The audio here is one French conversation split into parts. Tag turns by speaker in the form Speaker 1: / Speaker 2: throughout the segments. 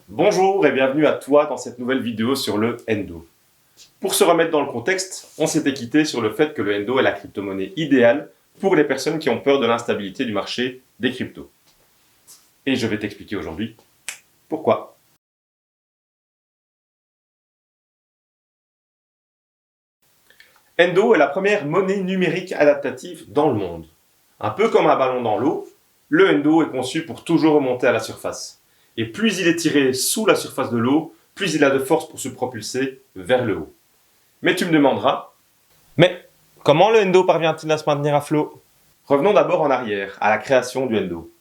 Speaker 1: Bonjour et bienvenue à toi dans cette nouvelle vidéo sur le Endo. Pour se remettre dans le contexte, on s'était quitté sur le fait que le Endo est la crypto-monnaie idéale pour les personnes qui ont peur de l'instabilité du marché des cryptos. Et je vais t'expliquer aujourd'hui pourquoi. Endo est la première monnaie numérique adaptative dans le monde. Un peu comme un ballon dans l'eau, le Endo est conçu pour toujours remonter à la surface. Et plus il est tiré sous la surface de l'eau, plus il a de force pour se propulser vers le haut. Mais tu me demanderas, mais comment le Endo parvient-il à se maintenir à flot? Revenons d'abord en arrière, à la création du Endo.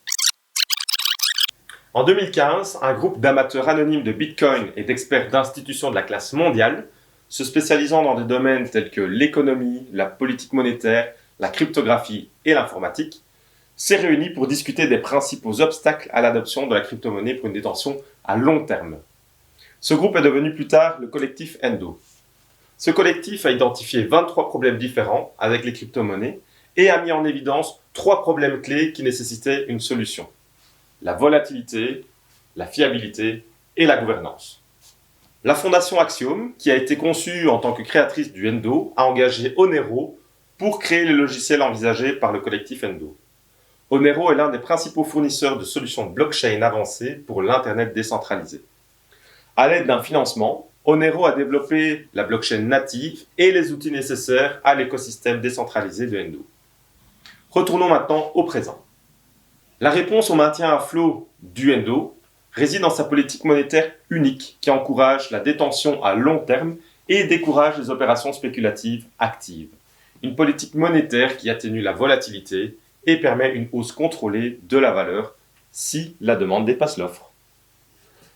Speaker 1: En 2015, un groupe d'amateurs anonymes de Bitcoin et d'experts d'institutions de la classe mondiale, se spécialisant dans des domaines tels que l'économie, la politique monétaire, la cryptographie et l'informatique, s'est réuni pour discuter des principaux obstacles à l'adoption de la crypto-monnaie pour une détention à long terme. Ce groupe est devenu plus tard le collectif Endo. Ce collectif a identifié 23 problèmes différents avec les crypto-monnaies et a mis en évidence 3 problèmes clés qui nécessitaient une solution. La volatilité, la fiabilité et la gouvernance. La fondation Axiom, qui a été conçue en tant que créatrice du Endo, a engagé Onero pour créer le logiciel envisagé par le collectif Endo. Onero est l'un des principaux fournisseurs de solutions de blockchain avancées pour l'Internet décentralisé. À l'aide d'un financement, Onero a développé la blockchain native et les outils nécessaires à l'écosystème décentralisé de Endo. Retournons maintenant au présent. La réponse au maintien à flot du Endo réside dans sa politique monétaire unique qui encourage la détention à long terme et décourage les opérations spéculatives actives. Une politique monétaire qui atténue la volatilité et permet une hausse contrôlée de la valeur si la demande dépasse l'offre.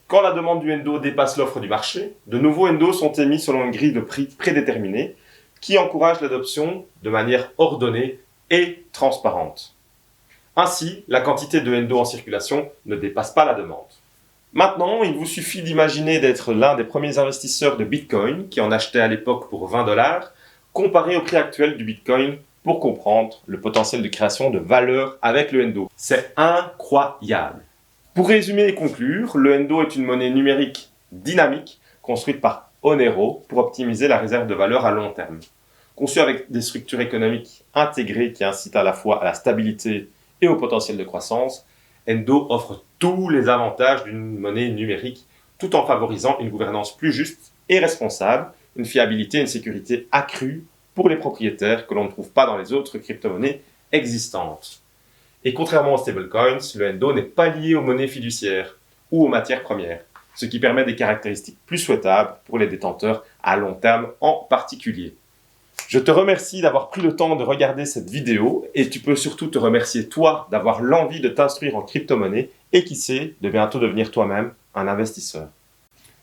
Speaker 1: Quand la demande du Endo dépasse l'offre du marché, de nouveaux Endo sont émis selon une grille de prix prédéterminée qui encourage l'adoption de manière ordonnée et transparente. Ainsi, la quantité de Endo en circulation ne dépasse pas la demande. Maintenant, il vous suffit d'imaginer d'être l'un des premiers investisseurs de Bitcoin qui en achetait à l'époque pour 20 $, comparé au prix actuel du Bitcoin pour comprendre le potentiel de création de valeur avec le Endo. C'est incroyable! Pour résumer et conclure, le Endo est une monnaie numérique dynamique construite par Onero pour optimiser la réserve de valeur à long terme. Conçue avec des structures économiques intégrées qui incitent à la fois à la stabilité et au potentiel de croissance, Endo offre tous les avantages d'une monnaie numérique tout en favorisant une gouvernance plus juste et responsable, une fiabilité et une sécurité accrues pour les propriétaires que l'on ne trouve pas dans les autres crypto-monnaies existantes. Et contrairement aux stablecoins, le Endo n'est pas lié aux monnaies fiduciaires ou aux matières premières, ce qui permet des caractéristiques plus souhaitables pour les détenteurs à long terme en particulier. Je te remercie d'avoir pris le temps de regarder cette vidéo et tu peux surtout te remercier toi d'avoir l'envie de t'instruire en crypto-monnaie et qui sait, de bientôt devenir toi-même un investisseur.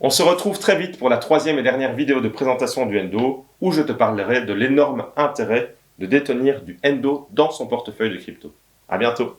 Speaker 1: On se retrouve très vite pour la 3e et dernière vidéo de présentation du Endo où je te parlerai de l'énorme intérêt de détenir du Endo dans son portefeuille de crypto. À bientôt.